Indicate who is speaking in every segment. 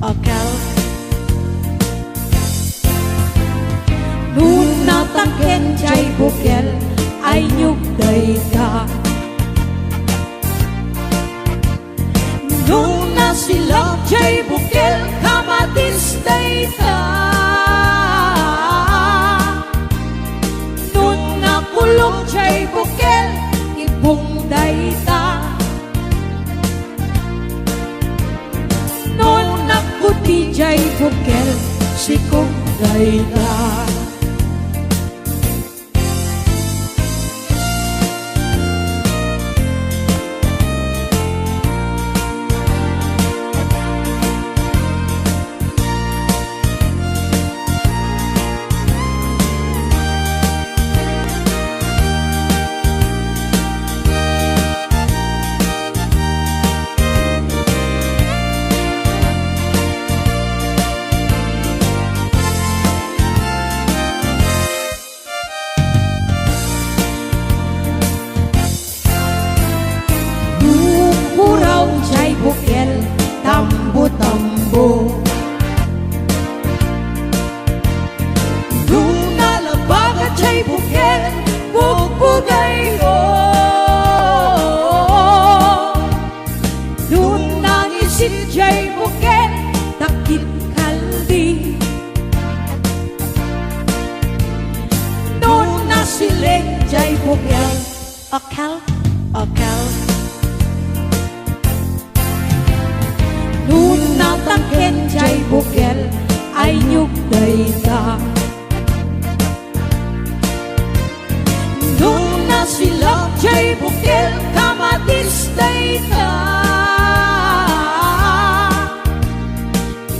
Speaker 1: akal Nuna taken jay bukel ay nyugday ka Nuna silap jay bukel kamatis day ka Nuna kulong jay bukel ibong day ta Nuna kuti jay bukel sikong day ta bukel tambo-tambo Nuna labaga jay bukel bugbugay o Nuna ngisit jay bukel takit kalbi Nuna sileng jay bukel akal Nuna taken jay bukel ay nyugday ka Nuna silap jay bukel kamatis day ka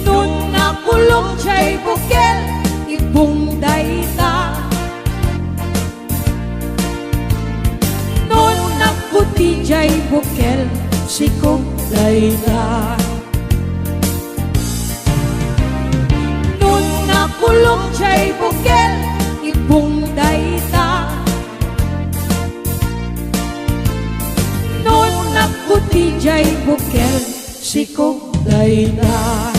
Speaker 1: Nuna kulong jay bukel ibong day ta Nuna kuti jay bukel sikong day ta Kulong jay bukel ibong day ta Nuna kuti jay bukel sikong day ta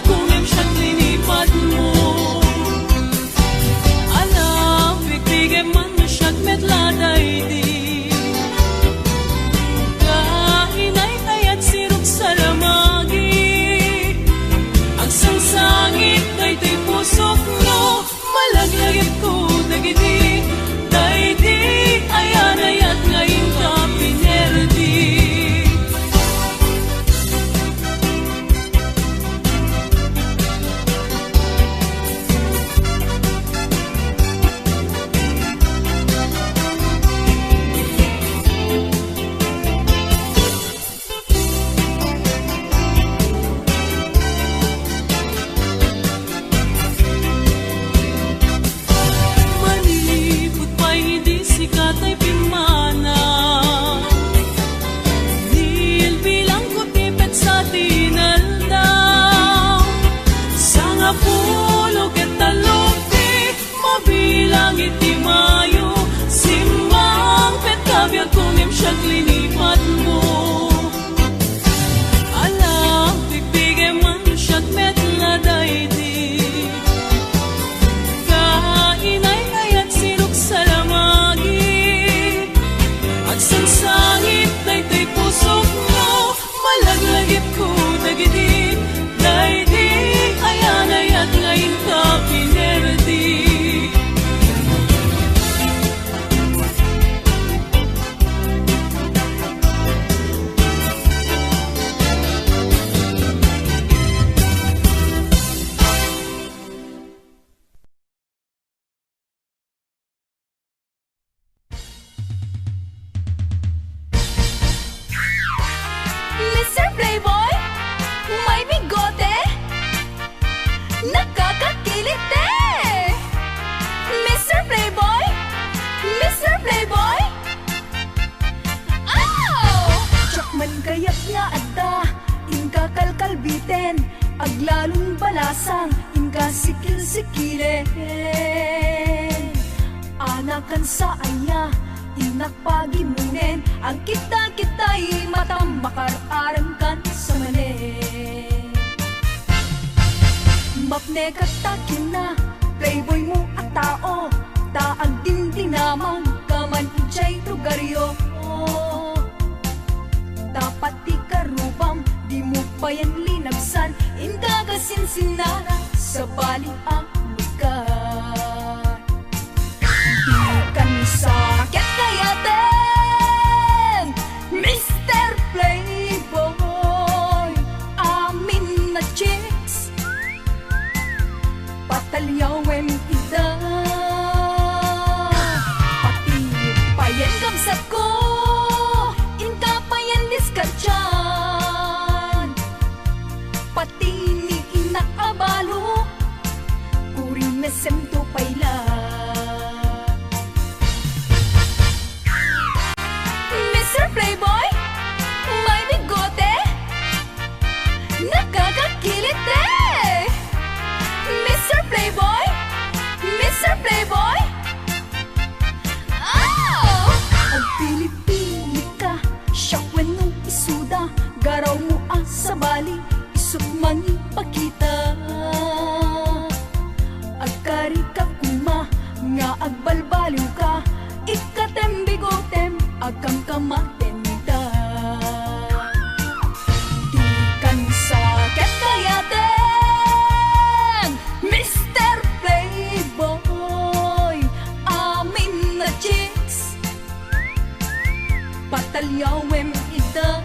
Speaker 2: Kung em siya linipat mo, ala dagiti, daydi ayan ayat ngayon ka pinerdi. Manilipot pa'y hindi sikat ay pimana, dil bilang kutipet sa tinaldaw. Sa nga pulo ketalokti, mabilang iti mayo, simbang petabiyag kunim siyag linipat mo. Alam, bibigay man siyag metla daydi, kainay ayat sinuk sa lamagi, agsangsangit daytoy pusok mo, malaglagip ko dagiti, daydi ayan ayat ngayon ka pinerdi.
Speaker 1: Mr. Playboy, may bigote, nakakakilit eh. Mr. Playboy, Mr. Playboy, oh! Tsak man kayak nga adda, inka kalkalbiten, aglalong balasang, inka sikil-sikilen. Anakan sa aya, inak pagimunen, ang kita-kita'y matang makararan kan sa manen. Mapne katakin na, playboy mo at tao, taag din dinamang, kaman ichay lugaryo. Dapat di karubam, di mo pa yan linagsan, inkagasinsinara sa bali ang lugar. Di kan sakit kayaten, Mr. Playboy, amin na chicks, patalyawin ida, pati payan kamsat ko, inka payan diskatyan, pati ni inak abalo, kuring mesem to payla. Mr. Playboy, may bigote, nakakakilit eh. Mr. Playboy, Mr. Playboy, oh! Ang pili-pili ka, syakwen nung isuda, garaw mo ang sabali, isut man ipakita. Agkari ka kuma, nga agbalbaliw ka, ikatem bigotem, agam kamatenda. Di kan sakit kayaten, Mr. Playboy, amin na chicks, patalyawem ida,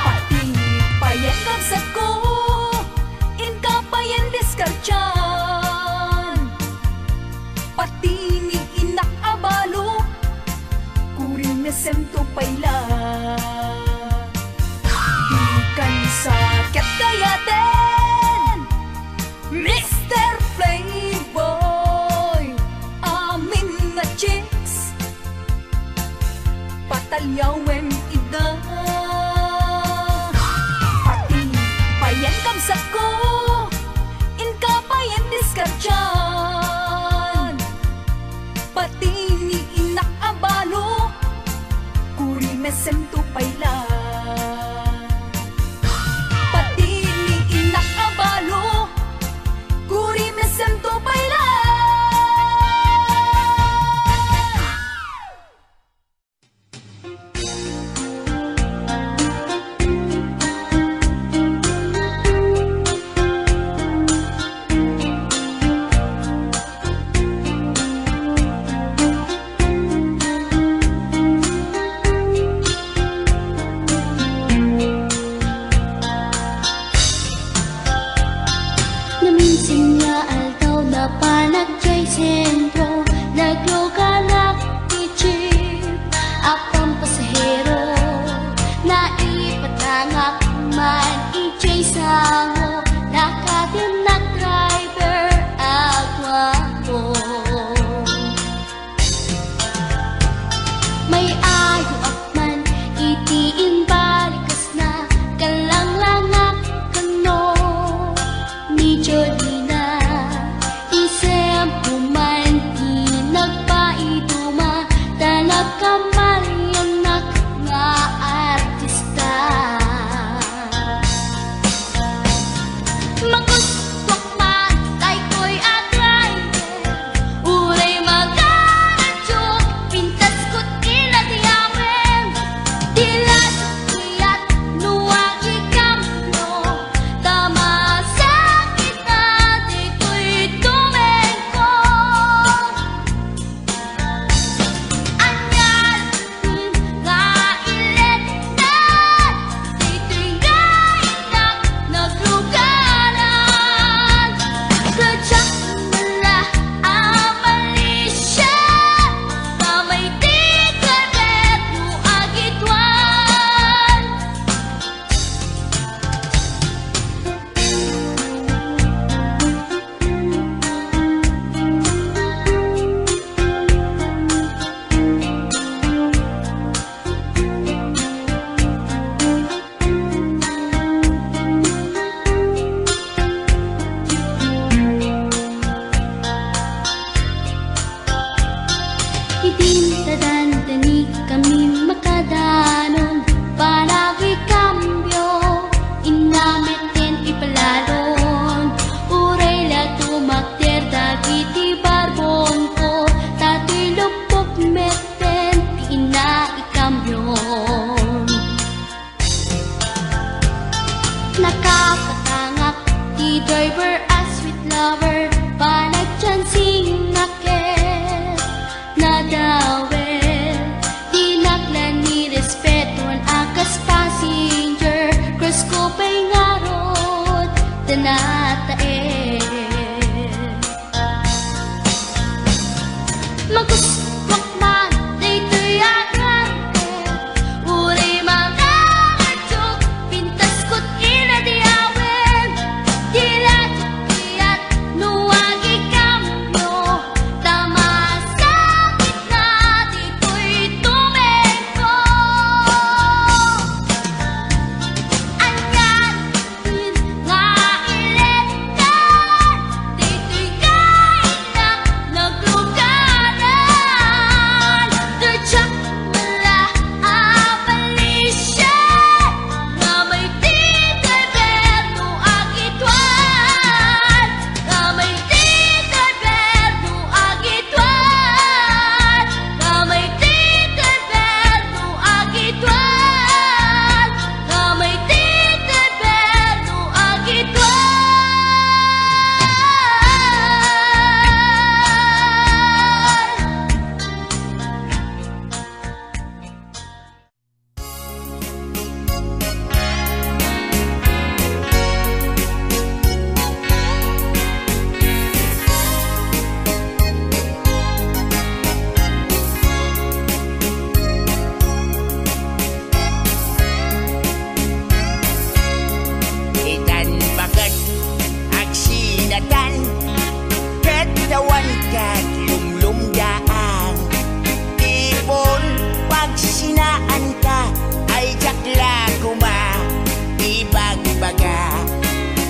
Speaker 1: pati payan kamsat ko, inka payan diskartyan, pati ni inak abalo, kuring mesem to payla. Di kan sakit kayaten, Mr. Playboy, amin na chicks, patalyawem ida, pati payan kamsat ko, inka payan diskartyan, pati ni inak abalo, kuri mesem to payla. Pati ni inak abalo, kuri mesem to payla.
Speaker 3: panag jay sentro, nagluganak ni jeep. Apang pasahero, naipatangak man ijay sango, nakatinag driver agwapo. May ayo akman itiin balikas na kalanglangak kano ni Jolina. Isem puman di nagpaiduma, tanag kamalianak nga artista. Magustwak man tay ko'y atrayer, uray magaradyo, pintas ko't inadiyawen. Dilat kiyat nuwagi kamno, tama sa kita di ko'y tumengko. Anyal nga iletnan, di to'y gainak naglugaran. Kadyak mala amalisya, kamay di karbet no agitwan. Itintadan-tani kami makadanon, panagi kambyo, inamiten ipalalon. Uray la tumakter dagiti barbong ko, tato'y lupok meten, ina ikambyon. Nakakatangak di driver as sweet lover, panagchansing naket nadawel. Di naklan ni respeton akas passenger, cross ko pa'y ngarot tanatae. Magustwak man daytoy agrante, uray mga adyok, pintas ko't inadiyawen. Dilat kiyat nuwagi kamno, tama sa kita di ko'y tumengko. Anyan nga iletnan, di to'y gainak naglugaran. Kadyak mala amalisya, nga may di driver no agitwan. Nga may di driver no agitwan. Nga may di driver no agitwan. Nga may di driver no agitwan.
Speaker 4: Itan bagat agsinatan, katawan kat lumlumdaan. Tipon pag sinaan ka, ay jakla kuma ibagbaga.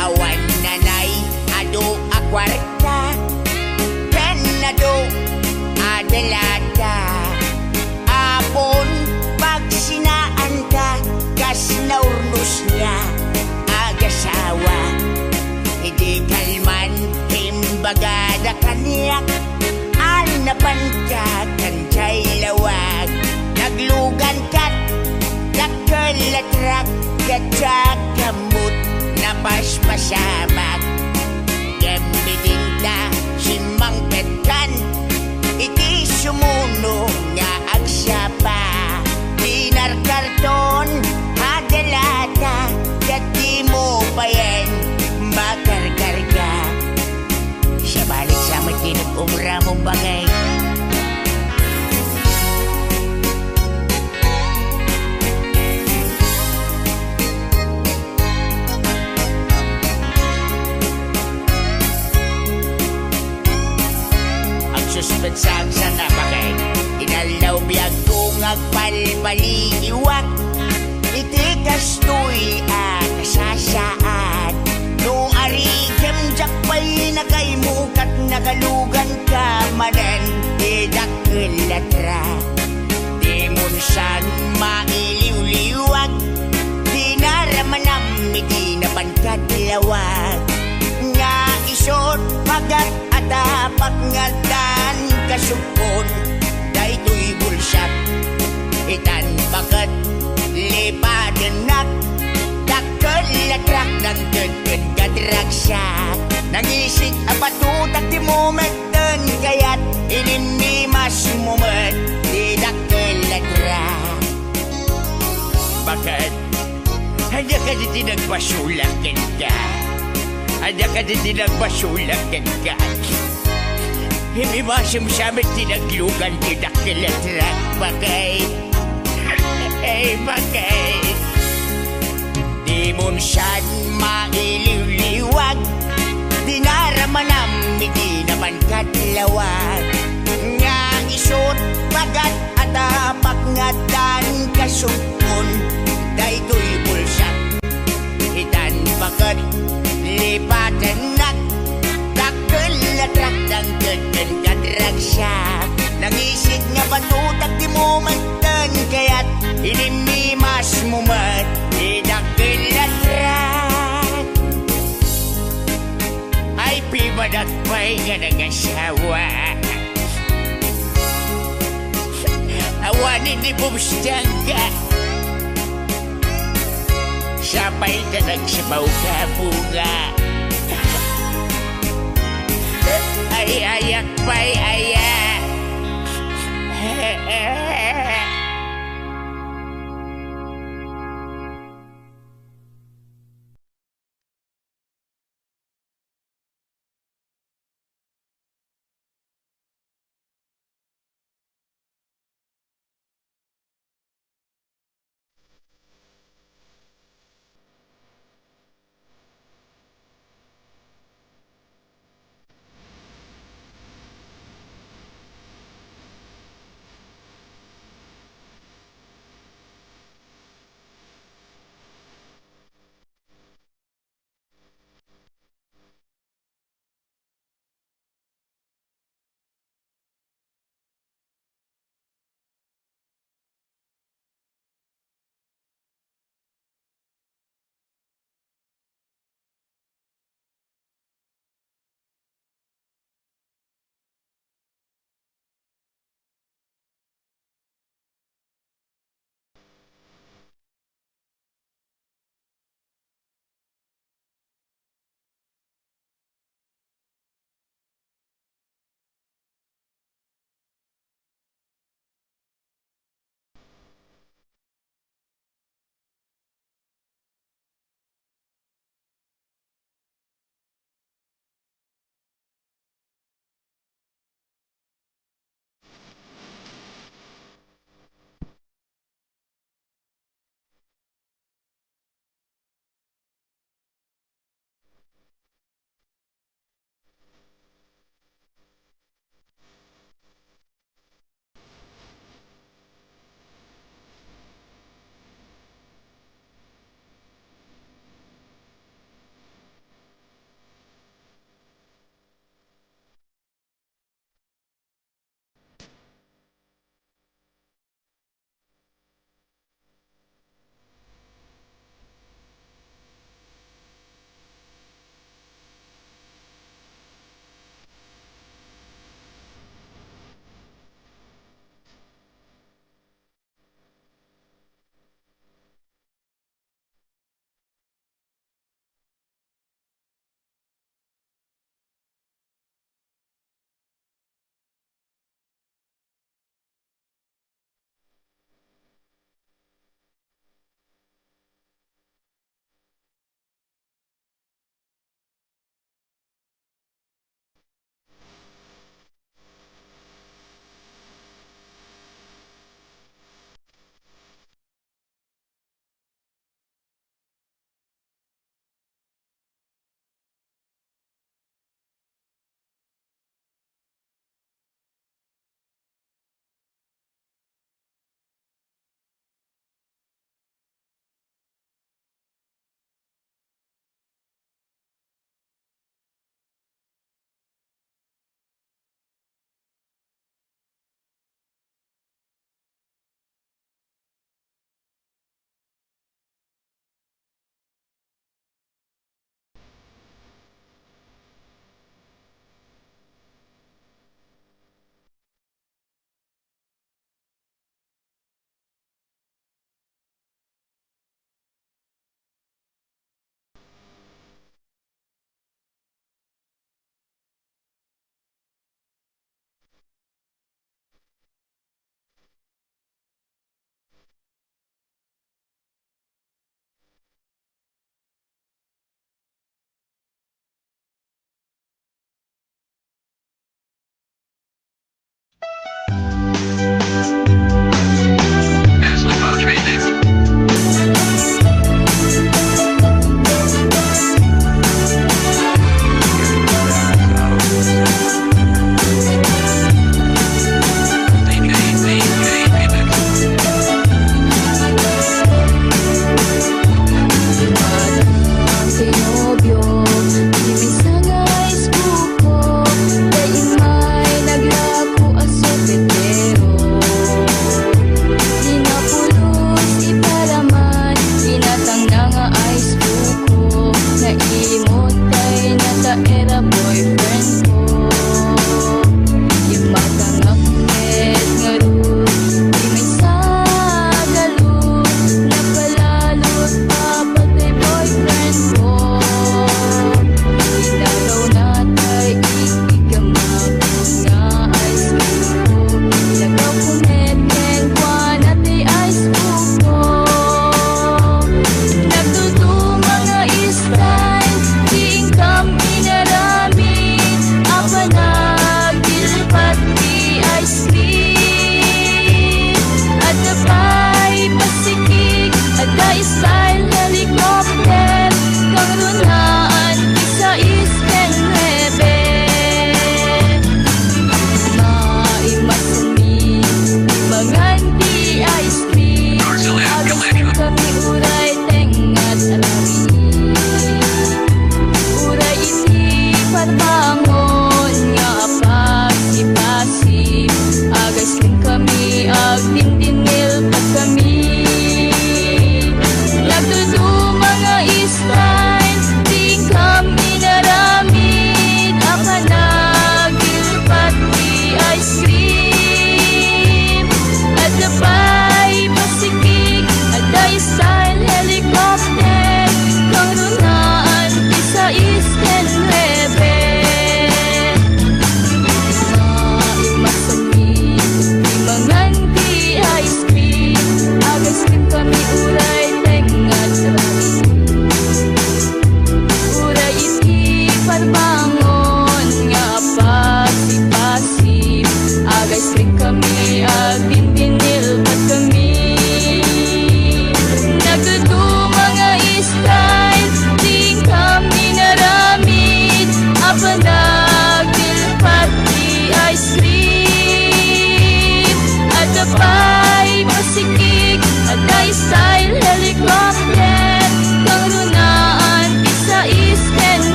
Speaker 4: Awan nanay ado akwarta, kanado adalata. Apon pag sinaan ka, kas naurnos niya agasawa. Hindi kalman himbagada kaniyak, anapan ka kanjay lawag. Naglugan kat nakalatrak, katsak kamot napaspasamak. Gamitin ta simang petkan, iti sumuno nga agsapa. Dinar karton adalata, dati mo pa yan makarkarga. Siya balik tinag-umra mo bagay. Suspensang sa napakay inalaw biyag kong agpalbaliwak iti kastoy at kasasaan no arikem jakpay nakaimukat nakalugan ka manen idakilatra di munsan mailiw-liwag di naramanam di naman kadlawag nga isot pagat atapak nga dan kasupon daytoy bulsak itan bagat lipadenak dakkel latrak ng tedken kadragsak nangisik apatutak di momenten kayat ininimas momet di dakkel latrak bakit hanya ka di tinagpasulakin ka hanya ka di tinagpasulakin ka hindi masamsamit tinaglugan tinagkilatrak bagay bagay di munsan mailiw-liwag di naramanam di naman kadlawag nga isot bagat atapak nga dan kasupon daytoy bulsak itan bagat lipatanak latrak ng tedken kadragsak nangisik nga batutak di momenten kayat inimimas mumet idakkilatrak ay pibadat pa'y nga nagasawa awanin di bumstangga sabay ka nagsabaw ka bunga ay ayak pa'y ayak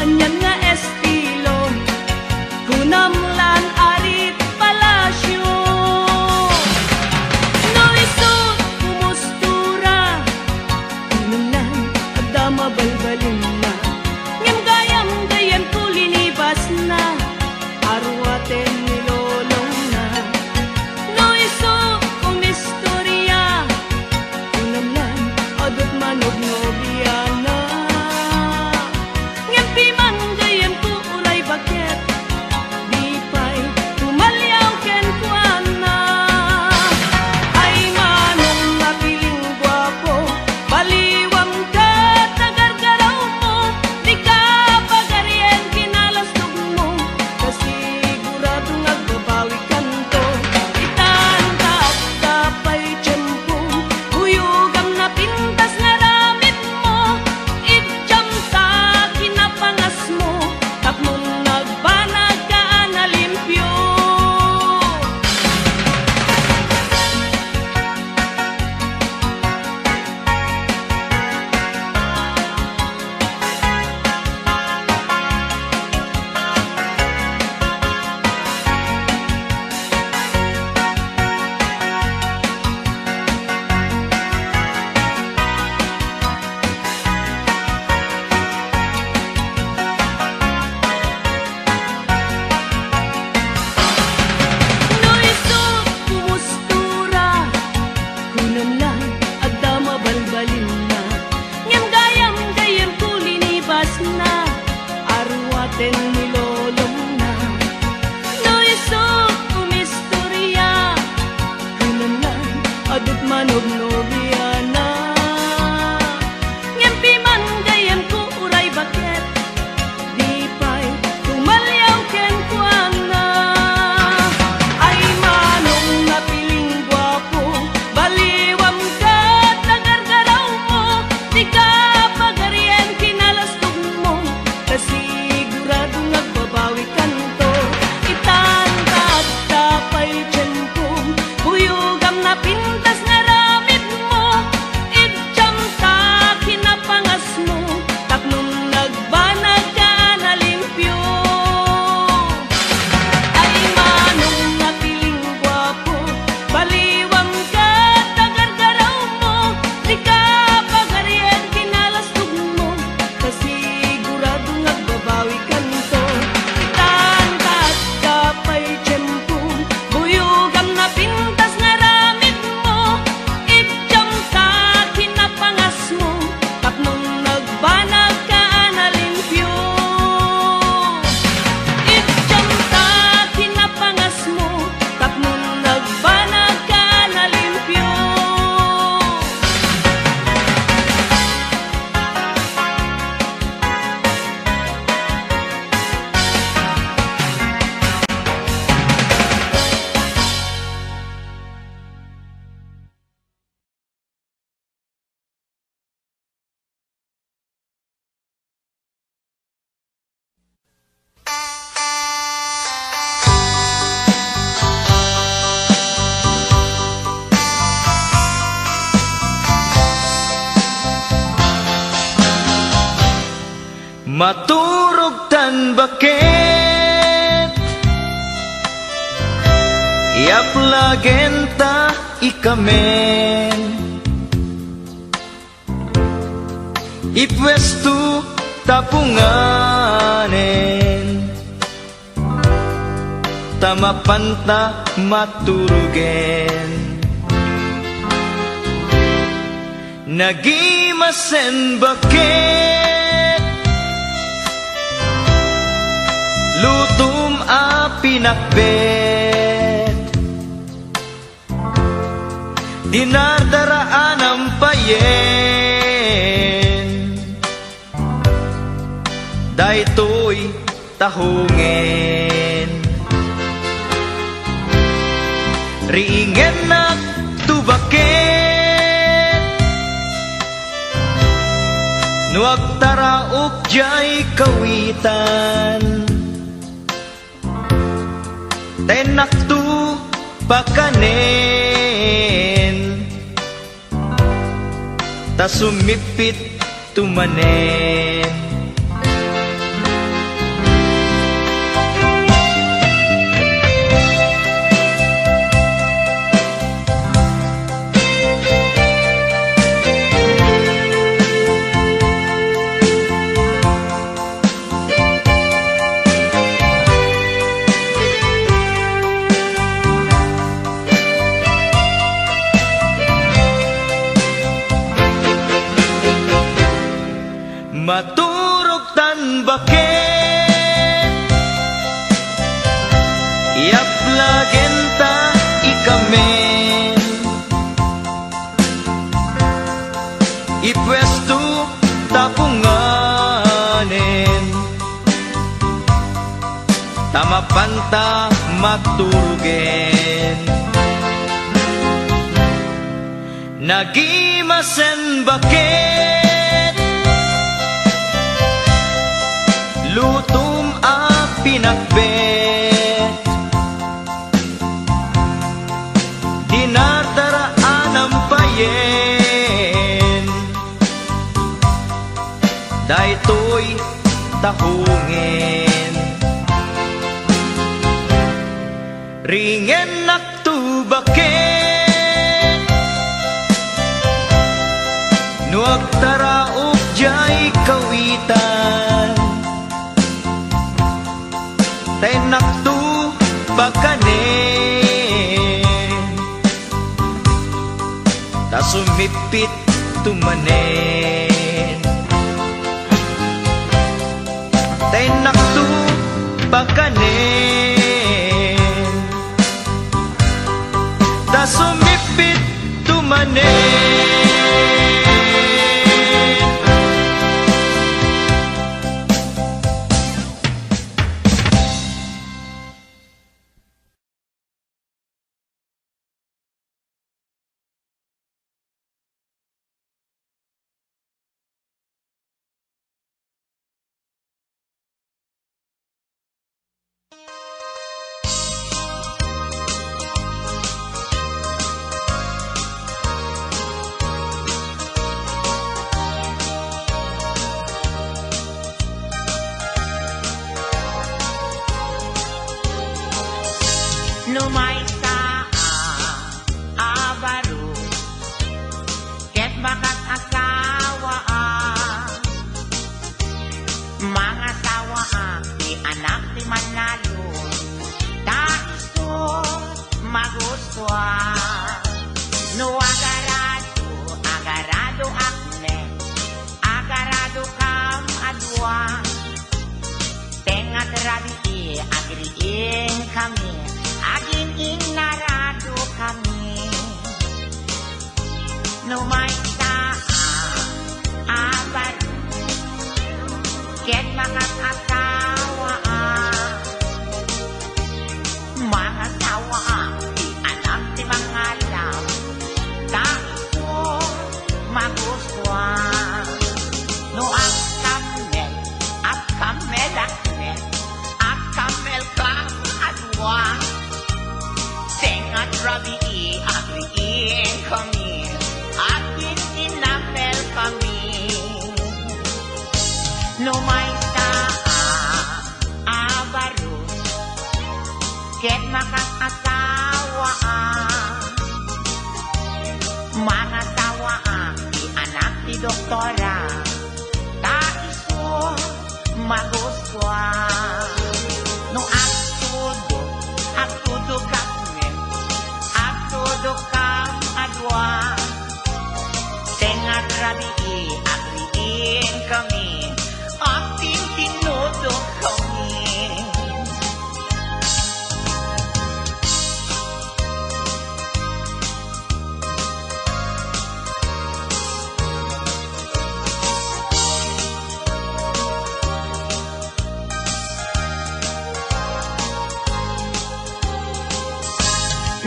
Speaker 2: anyan nga estilo, kunamlan arit palasyo. No isut kumustura, kunamlan adama balbalin na, ngem gayam kulinibas na, arwaten nilolong na. No isut kumistorya, kunamlan adot manog nobiana, ngem piman gayam ku ulay baket, di pa'y tumalyaw ken kuana. Ay manong napiling gwapo, baliwam ka tagargaraw mo, di ka pagarien kinalastog mo, kasiguradong agbabawi kanto. Itanta at kapay tiyempo, huyugam na pintas nga ramit mo, idyam ta kinapangas mo, tapnon nagbanag ka na limpyo. No isut kumustura, kunamlan adama balbalin na, ngem gayam kulinibas na, arwaten nilolong na. No isut kumistorya, kunamlan adut manog nobiana, ngem piman gayam ku uray baket, di pa'y tumalyaw ken kuana. Ay manong napiling gwapo, baliwam ka tagargaraw mo, di ka pagarien kinalastog mo, kasiguradong nagbabawi kanto. Itanta at tapay tiyempo, huyugam na pintas nga ramit mo, idyam ta kinapangas mo, tapnon nagbanag ka na limpyo. Ay manong napiling gwapo, baliwam ka tagargaraw mo, di ka pagarien kinalastog mo, kasiguradong nagbabawi kanto. Itanta at kapay tiyempo, huyugam na pintas nga ramit mo, idyam ta kinapangas mo, tapnon nagbanag ka na limpyo. Idyam ta kinapangas mo, tapnon nagbanag ka na limpyo.
Speaker 5: Maturog tan bakit iaplagenta ikamen, ipwestu tapunganen, tamapanta maturugen, nagimasen bakit lutum a pinakbet, dinardaraan ang payen, daytoy tahungen, riingen na tubaket, nuag taraok jay kawitan, tenak tu pakanen, ta sumipit tumanen, maturog tan bakit iaplagen ta ikamen ipwesto tapunganen tamapanta maturugen nagimasen bakit lutum a pinakbet dinardaraan ang payen daytoy tahungen ringen naktu bakit nuag taraok jay kawitan tay naktu bakanen ta sumipit tumanen tay naktu bakanen ta sumipit tumanen
Speaker 6: Numay sa abaro ket bakat asawa mga sawa di anak di manalo taiso maguswa no agarado akne agarado kam adwa tengat rabi agriin kami aging inarado kami numay sa abaro ket makat asawa mga sawa di anak di mga lam taiso maguswa no ang kamel at kamelakne at kamel kam adwa tengat rabi agriin kami akin inapel kami numay sa abaro ket makat asawa mga sawa di anak di doktora taiso maguswa no agtudo kami agtudo kam adwa tengat rabi agriin kami ating tinudo kami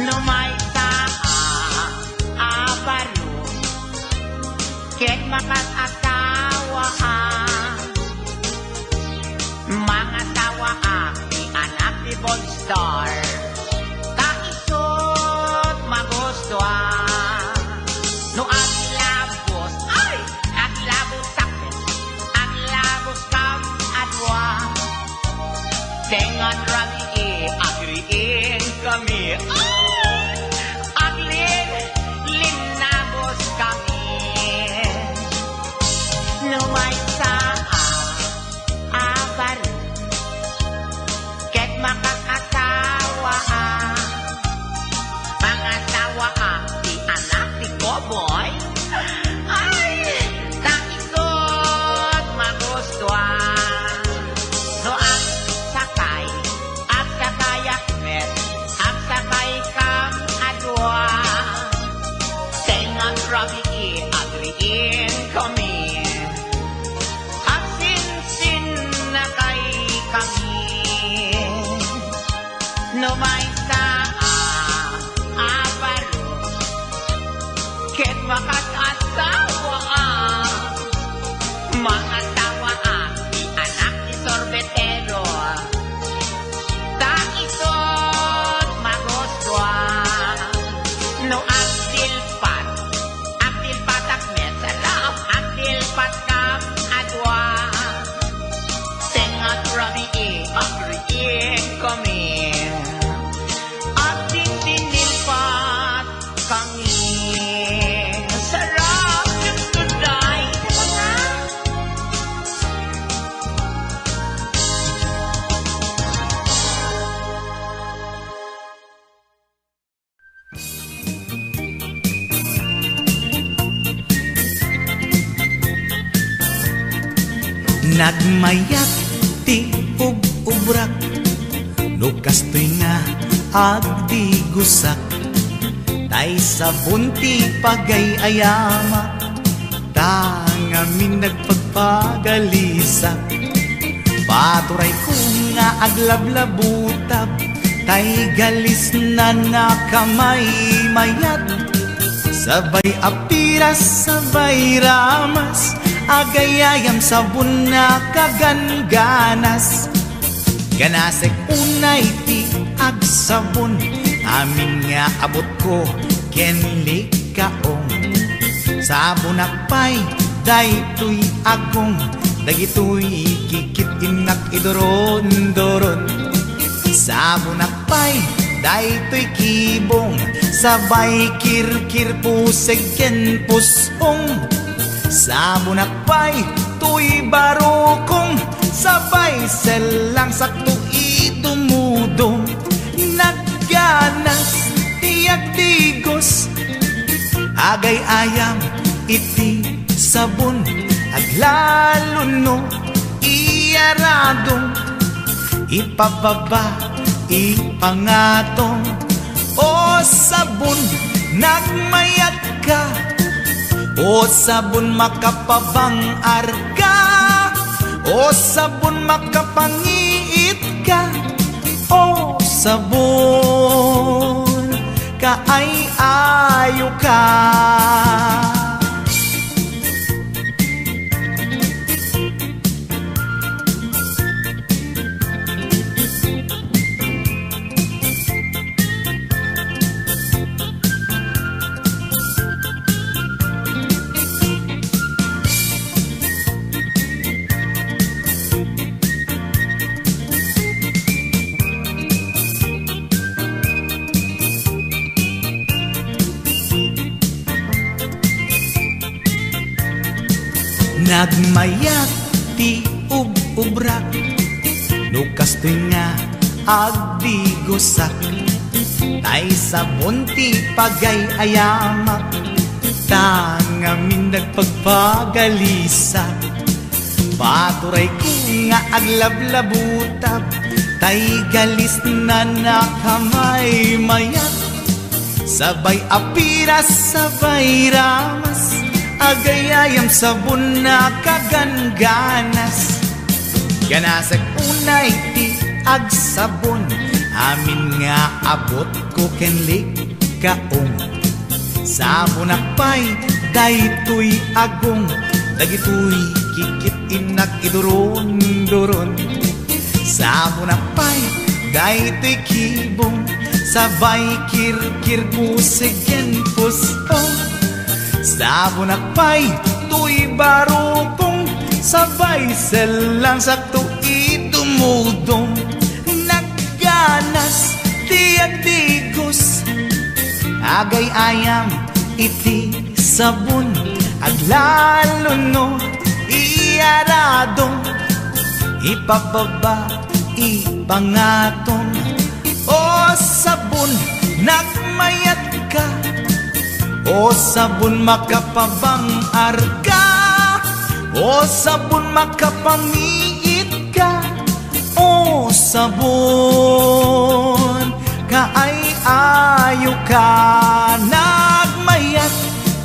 Speaker 6: numay sa abaro ket makat asawa mga sawa di anak di Bonstar taisot maguswa no aglabos sakit aglabos kam adwa tengan rabi agriin kami linabos kami numay sa abaro ket makat asawa mga sawa di anak di Koboy ay taisot umay sa abaros ket makatasawa mga tawa di anak ni sorbetero ta isot magoswa no agdilpat akmet salam agdilpat kam adwa tengat rabi agriin kami agdin dinilpat kami sarap yung tunay
Speaker 5: Nagmayat ti ubrak no kastoy nga agdi gusak tay sabon ti pagayayama tangamin nagpagpagalisak paturay ko nga aglablabutab tay galis na nakamay mayat sabay apiras sabay ramas agayayam sabon na kaganganas ganasek unay ti agsabon amin nga abot ko kenli kaong sabon akpay daytoy agong dagitoy kikit inak idoron-doron sabon akpay daytoy kibong sabay kirkir puseg ken pusong sabon akpay tuy barukong sabay selang sakto idumudong nagganas tiyak tigos agay ayam iti sabon aglalo no iyaradong ipababa ipangatong o sabon nagmayat ka o sabon makapabang arka o sabon makapangiit ka o sabon kaay-ayo ka nagmayat ti ubrak no kastoy nga agdi gusak tay sabon ti pagay-ayamak tangamin nagpagpagalisak paturay ko nga aglablabutab tay galis na nakamay mayat sabay apiras sabay ramas agayayam sabon na kaganganas ganasag unay ti agsabon amin nga abot ko kenlik kaong sabon akpay daytoy agong dagitoy kikit inak idoron-doron sabon akpay daytoy kibong sabay kirkir puseg ken pusong sabon akpay tuy barukong sabay selang sakto idumudong nagganas tiyak digos agay ayam iti sabon aglalo no iyaradong ipababa ipangatong o sabon nagmayat ka o sabon makapabang arka o sabon makapangiit ka o sabon kaay-ayo ka nagmayat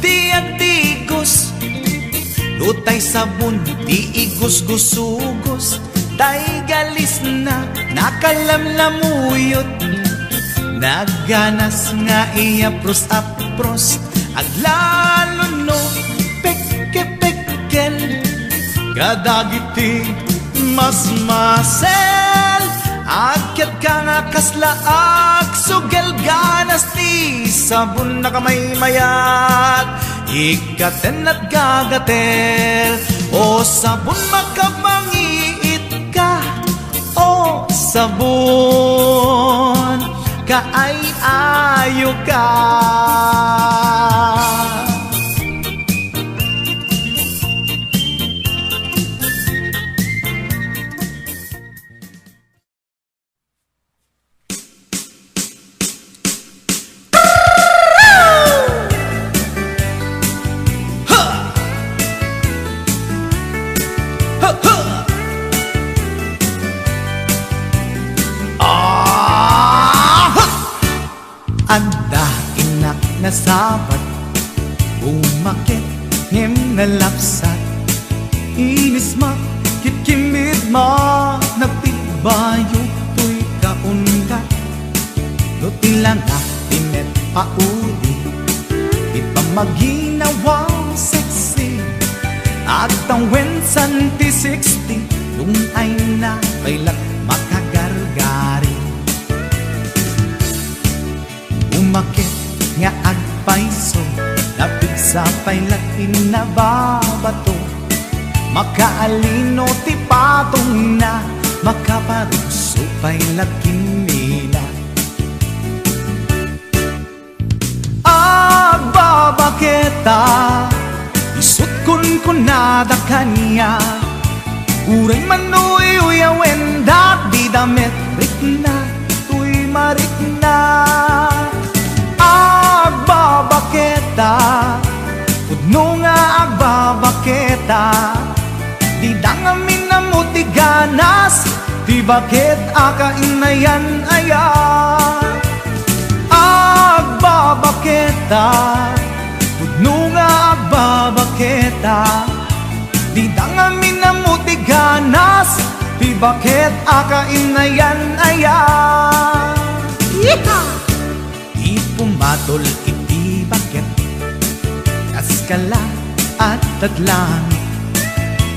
Speaker 5: tiyak digos lutay sabon di igos-gusugos tay galis na nakalamlamuyot Nagganas nga iapros-apros aglalo no pekke-pekkel kadagiti mas masel agkat ka nga kaslaag sugel ganas ti sabon na kamay mayat ikaten at gagatel o sabon makapangiit ka o sabon kaay-ayo ka. Anda inak na sabat umakit ngem na lapsat inis ma kitkimid ma nagtibayo tuy kaundat no tilang tinet paudi ipamaginawang sexy at ang wensan ti 60 nung ay na bailat makagargari umakit nga agpaiso napig sa pailat inababato makaalino ti patong na makaparuso pailat kinila agbabaketa isut kun nada kanya uray manuy uyawen dat di damit rikna tuy marikna agbabaketa pudno nga agbabaketa di dangamin na mo ti ganas di bakit akainayan aya agbabaketa pudno nga agbabaketa di dangamin na mo ti ganas di bakit akainayan aya pumatol iti bakit kaskala at tadlangit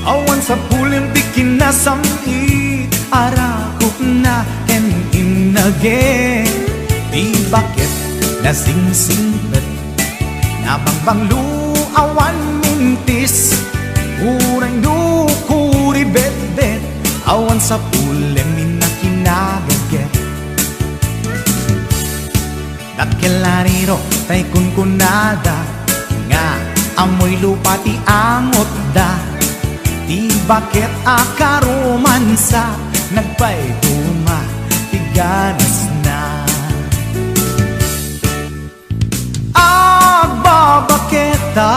Speaker 5: awan sa pulim di kinasamit arakok na ken inage di bakit nasingsingpet nabangbanglu awan mintis urang dukuri bet-bet awan sa pulim minakinagaget Dakelariro tay kunkunada nga amoy lupa ti angot da di bakit akaromansa nagpay tuma ti ganas na agbabaketa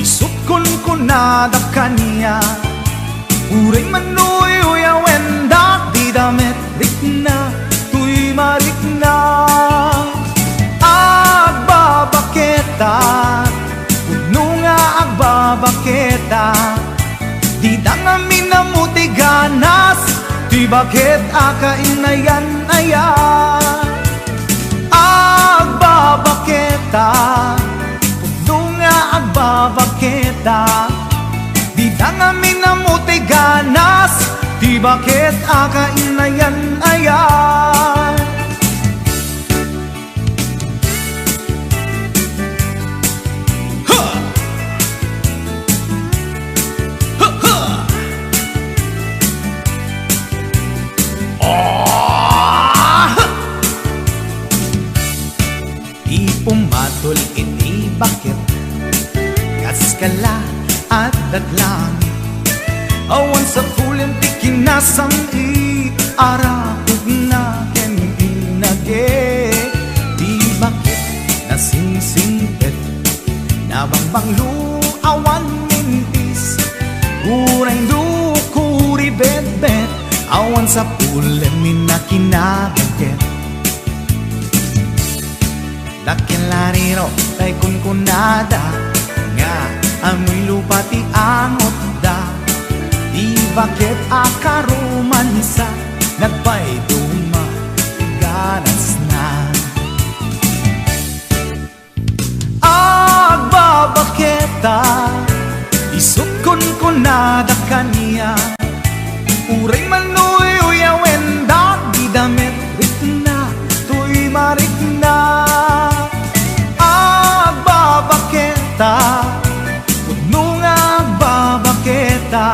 Speaker 5: isut kunkunada kanya uray manuy uyawen da di damit rikna tuy marikna agbabaketa puno nga agbabaketa di dangamin na mo ti ganas di bakit akainayan aya agbabaketa puno nga agbabaketa di dangamin na mo ti ganas di bakit akainayan aya pumatol iti bakit kaskala at dadlangit awan sa pulim ti kinasamit arakog na ken inage di bakit nasingsingpet nabangbanglu awan mintis urang dukuri bet-bet awan sa pulim minakinabaget Dakelariro tay kunkunada nga amoy lupa ti angot da di bakit akaromansa nagpay duma ganas na. Agbabaketa isukon ko na da kaniya, uray manuy uyawen da di damit ritna tuy maritna. Agbabaketa udno nga agbabaketa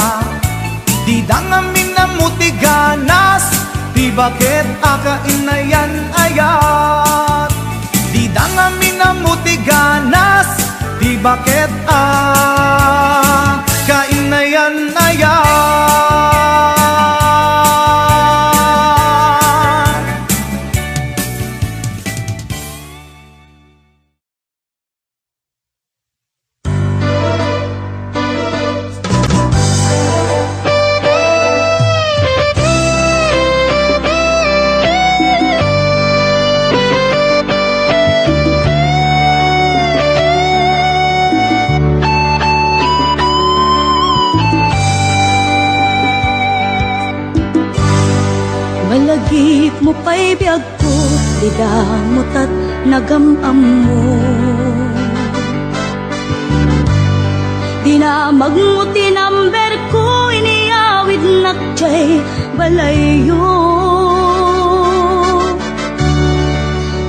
Speaker 5: di dangamin na mutiganas, di bakit akainayan ayat. Di dangamin na mutiganas, di bakit kainayan ayat.
Speaker 1: Malagip mo pa'y biyag ko, di damot at nagamam mo. Di na magmuti number ko, iniawid nakjay balayo.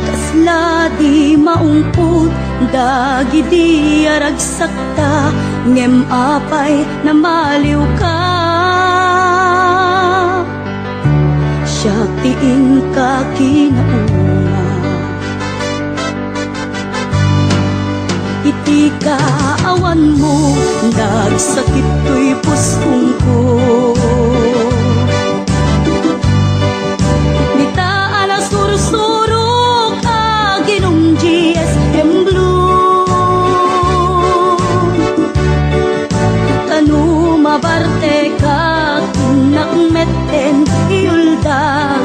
Speaker 1: Kasla di maungput, dagi di aragsakta, ngem apay na maliw ka. Siyatiin ka kinauna, iti ka awan mo, nagsakit to'y puspong ko. Nitaan na sursurok aginong GSM Blue, tanu mabarte ka kinakmeten iuldag,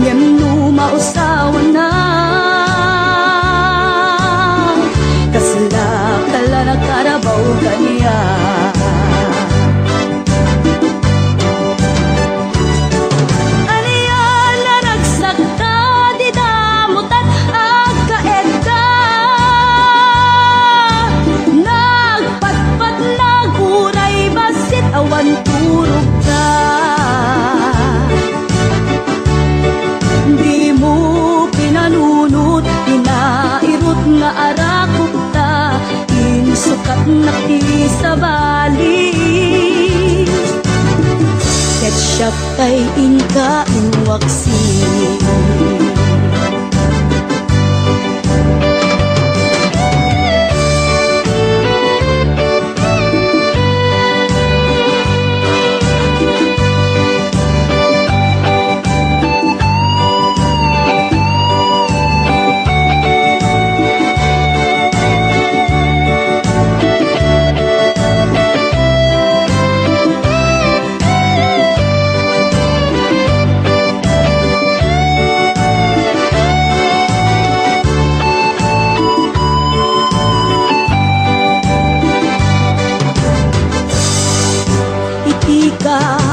Speaker 1: ngem numausawan na. Kasla kala na karabaw kaniya. Aniya na nagsakta, di damutan agkaedda. Nagpatpat na guray, basit awan turog ka. Di mo pinanunot, pinairot nga arakot ta, insukat na ti sa bali. Ketchup tay inka inwaksi.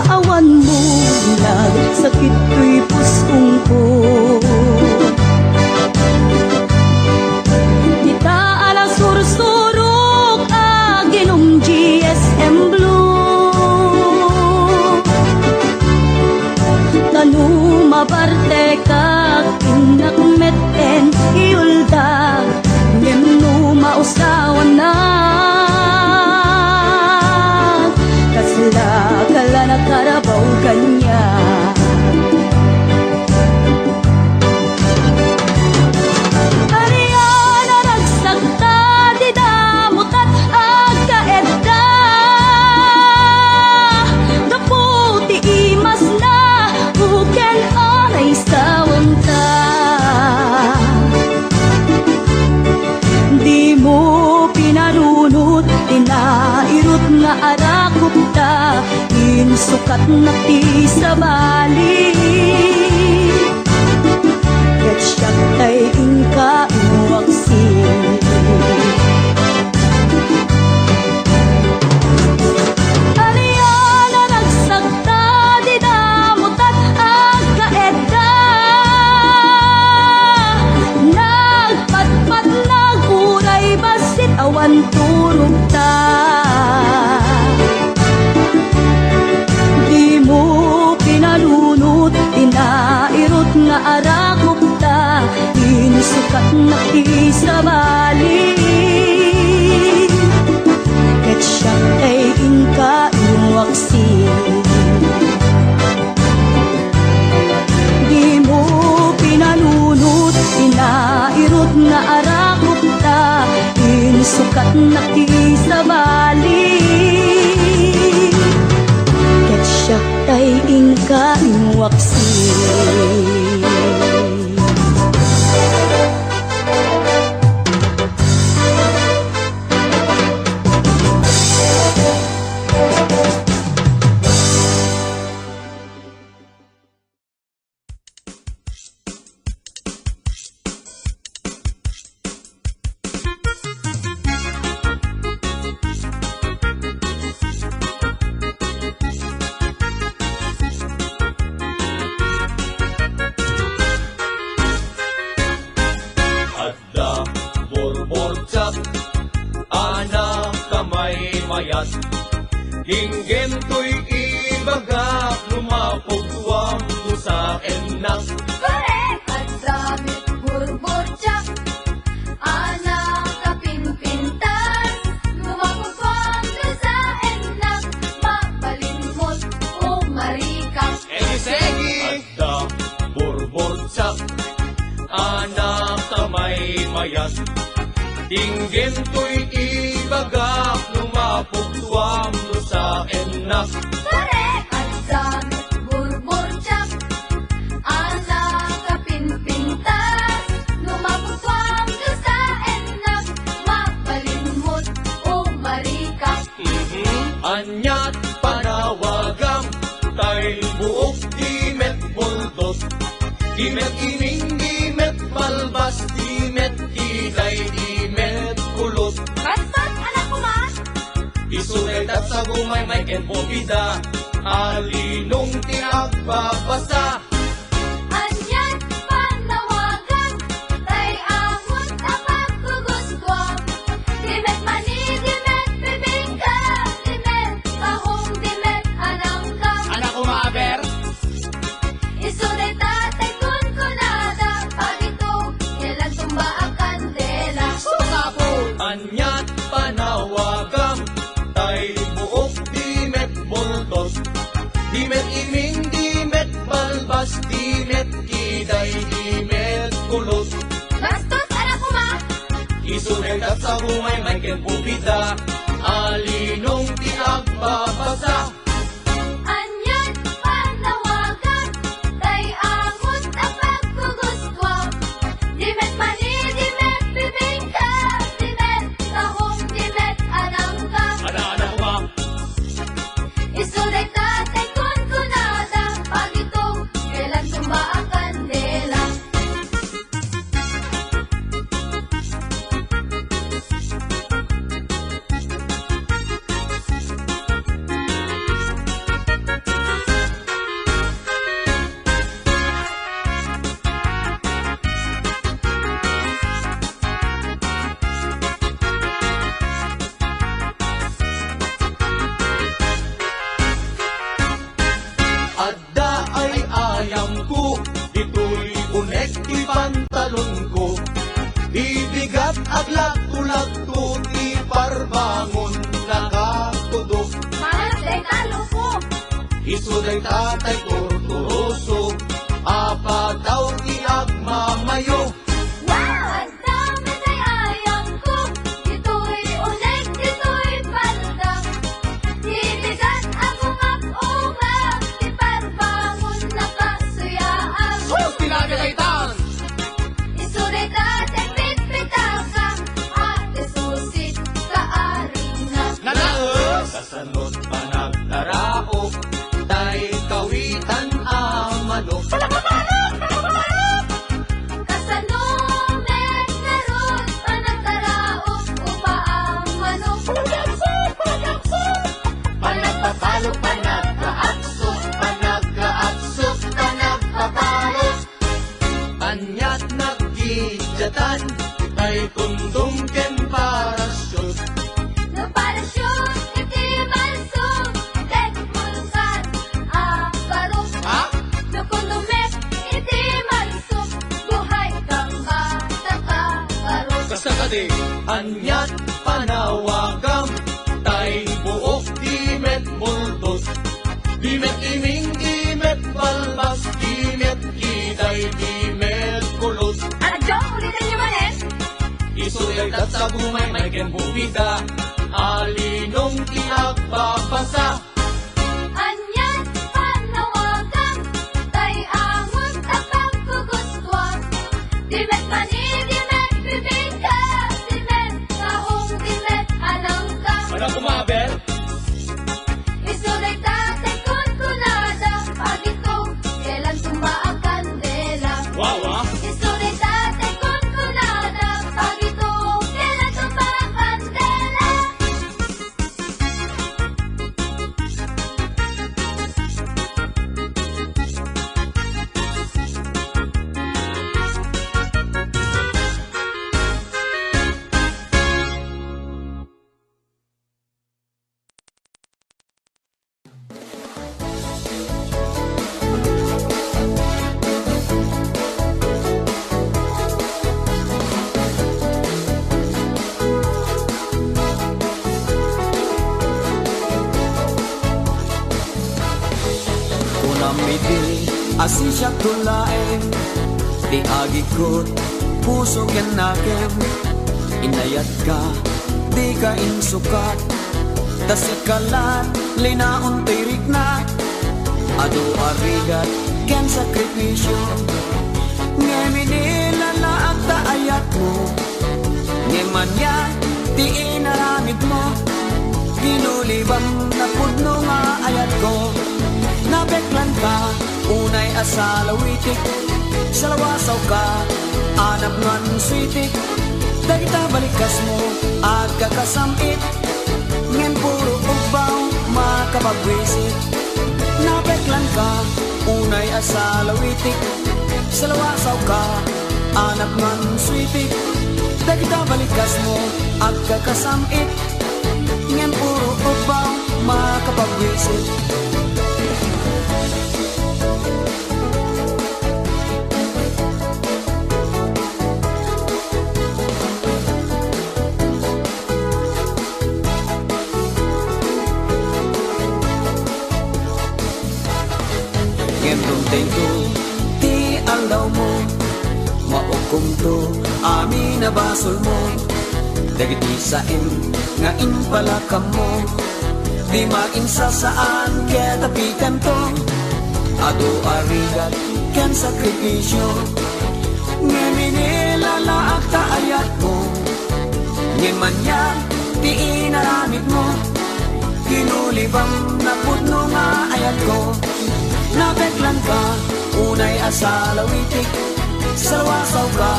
Speaker 1: Awan mo lang, sakit ko'y puspong ko. Ditaan ang sursurok aginong GSM Blue, tanu mabarte ka kinakmeten iuldag, ngem numausawan na. Kasla kala na karabaw kanya. Ariya na nagsakta, di damutan agkaedda. Daputi imas na, buken anay sawan ta. Di mo pinarunot, tinairot nga arakot ta, insukat na ti sa bali. Ketchup tay inka inwaksi. Ariya na nagsakta, di damutan agkaedda. arakop ta, inusukat na ti sa bali. Ket siya ay inka inuwaksi, di mo pinanunot, pinairot na arakop ta, inusukat na ti sa bali. Ket siya ay inka inuwaksi.
Speaker 7: Adda, borbor-tsak, anak kamay mayat. Hinggem to'y ibagak, lumapog-tuwang do sa enak.
Speaker 3: Correct! At damit burbotsak, anak kapimpintas, lumapagpang sa enak, mapalimot o marikas.
Speaker 7: Egi-segi! Adda, borbor-tsak, anak kamay mayat. Hinggem to'y ibagak, lumapog-tuwang do sa enak.
Speaker 3: Correct! At damit burbotsak, anak kapimpintas, lumapagpang sa enak, mapalimot o marikas.
Speaker 7: Anyat panawagang, tay buok dimet buldot. Dimet ining, dimet balbas, dimet iday, dimet kulot.
Speaker 3: Bastos, anak ko ma!
Speaker 7: Isunay at sa gumay may ken popida, alinong tiagbabasa.
Speaker 3: Anyat panawagan, tay amon tapat kuguskwam. Dimet mani, dimet bibingka, dimet tahong, dimet anangka.
Speaker 7: Anak ko maaber,
Speaker 3: Isunay tatay kun kunada, pag ito, kailan tumba ang kandela.
Speaker 7: anyat panawagang, tay buok dimet buldot. Dimet iming, dimet balbas, dimet kiday, dimet kulot.
Speaker 3: Bastos, anak ko ma!
Speaker 7: Isunay at sa humay may ken pupida, alinong tiagbabasa.
Speaker 3: Anyat panawagan, tay amon tapat kuguskwam. Dimet mani, dimet bibingka, dimet tahong, dimet anangka.
Speaker 7: Anak ko ba?
Speaker 3: Isunay tatay kun kunada, pag ito, kailan tumba ang kandela.
Speaker 7: Adda ay ayam ko, ito'y unek ti pantalon ko. Ibigat aglat tulad to, ti parbangon nakatudok.
Speaker 3: Mahatay talo ko,
Speaker 7: Isuday tatay torturoso, apataw ti agmamayo.
Speaker 3: wow! Ang dami ay ayam ko, ito'y unek, ito'y paldak. Ibigat ako mag-ungak, iparbangon na kasuyaan. Isunay tatay pitpitaka, ate susit kaaring na.
Speaker 7: Kasanot pa nagtaraok, tay kawitan amanok. anyat panawagam, tay buok dimet multos, dimet iming, dimet balbas, dimet iday, dimet kulos.
Speaker 3: Adjong, ulitin niyo manes.
Speaker 7: Isulirdat sa gumay may kembubida, alinong tiagbabasa.
Speaker 3: Anyan panawagan, tay angon tapang kugustwa. Dimet mani, dimet bibingka, dimet kaong, dimet alangka.
Speaker 7: Ano kumabel?
Speaker 3: Isulay tatay kon kunada, pagito, kailan tumba ang kandela.
Speaker 7: Wawa?
Speaker 3: Isulay tatay kon kunada, pagito, kailan tumba ang kandela.
Speaker 8: Unamidi asin siya tulaeng, di agikot puso ken nakem. Inayat ka, di ka insukat, tasikalat linaon tirik na. Ado arigat ken sakripisyo, ngeminila na agta ayat mo. Ngemanya ti inaramid mo, ginulibang na pudno nga ayat ko. Nabeklan ka, unay asalawitik, salawasaw ka, anap ngan switik. Dagita balikas mo, at kakasamit, ngem puro ugbaw, makapagwisit. Nabeklan ka, unay asalawitik, salawasaw ka, anap ngan switik. Dagita balikas mo, at kakasamit, ngem puro ugbaw, makapagwisit. Tengko, ti alaw mo, maukom to, amin na basol mo. Dagiti sain, nga impalakam mo, di mainsa saan, kaya tapikan to. Ado arigat, ken sakripisyo, ngeminila laak ta ayat mo. Ngemanya, ti inaramid mo, kinulibang na pudno nga ayat ko. Nabeklan ka, unay asalawitik, salawasaw ka,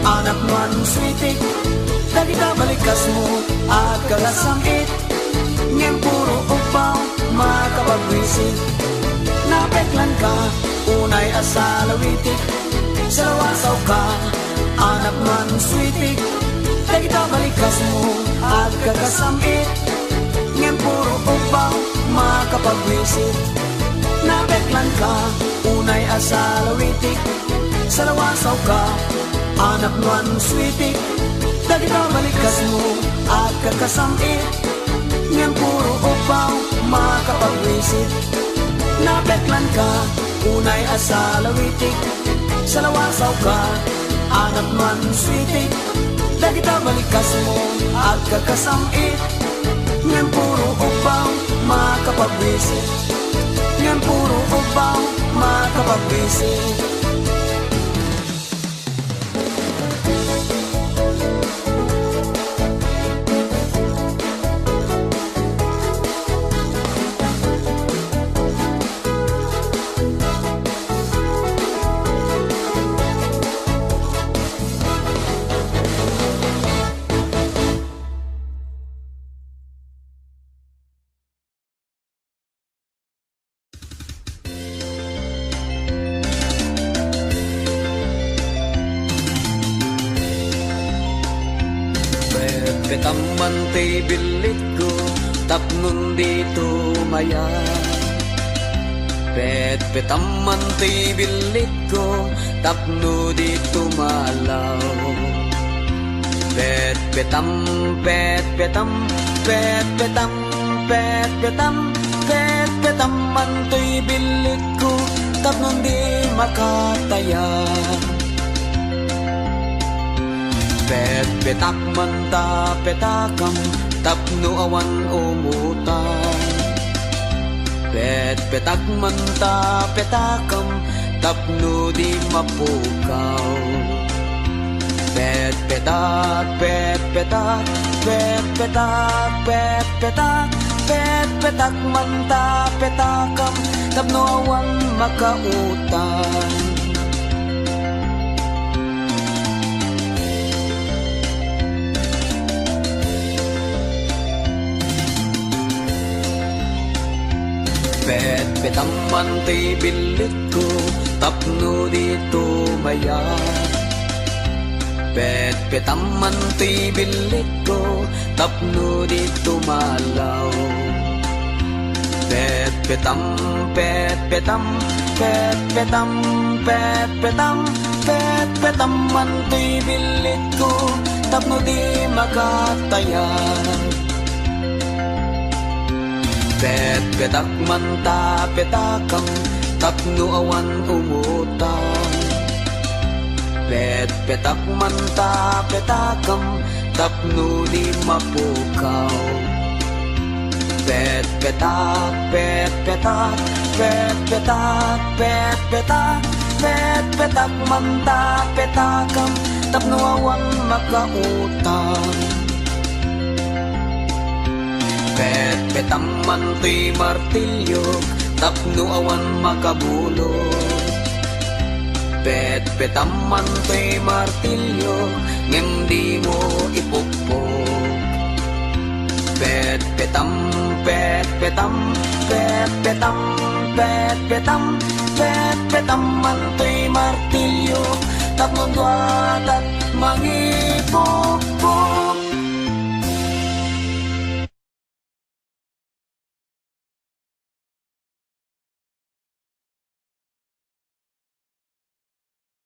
Speaker 8: anak man switik. Dagita balikas mo, at kagasamit, ngem puro upaw, makapagwisit. Nabeklan ka, unay asalawitik, salawasaw ka, anak man switik. Dagita balikas mo, at kagasamit, ngem puro upaw, makapagwisit. Nabeklan ka, unay asalawitik, salawasaw ka, anak nuan switik. Dagita balikas mo, at kakasamit, ngem puro upaw, makapagwisit. Nabeklan ka, unay asalawitik, salawasaw ka, anak nuan switik. Dagita balikas mo, at kakasamit, ngem puro upaw, makapagwisit. Ngem puro upaw, makapagwisit. Ketaman ti bilit ko, tapnon dito maya. Petaman ti bilit ko, tapno dito malaw. Pet petam, pet petam, pet petam, pet petam, pet petam, manto'y bilit ko, tapnon di makataya. Pet petak manta petakam, tapno awan umutan. Pet petak manta petakam, tapno di mapukaw. Pet petak, pet petak, pet petak, pet petak, pet petak manta petakam, tapno awan makautan. Pet petam mantay bilit ko, tapno dito maya. Pet petam mantay bilit ko, tapno dito malaw. Pet petam, pet petam, pet petam, pet petam, pet petam mantay bilit ko, tapno di makataya. Pet petak manta petakam, tapno awan umutang. Pet petak manta petakam, tapno di mapukaw. Pet petak, pet petak, pet petak, pet petak, pet petak manta petakam, tapno awan makautang. Pet petam manto'y martilyo, tapno awan makabulo. Pet petam manto'y martilyo, ngem di mo ipukpok. Pet petam, pet petam, pet petam, pet petam, pet petam manto'y martilyo, tapno duwatat mangipok.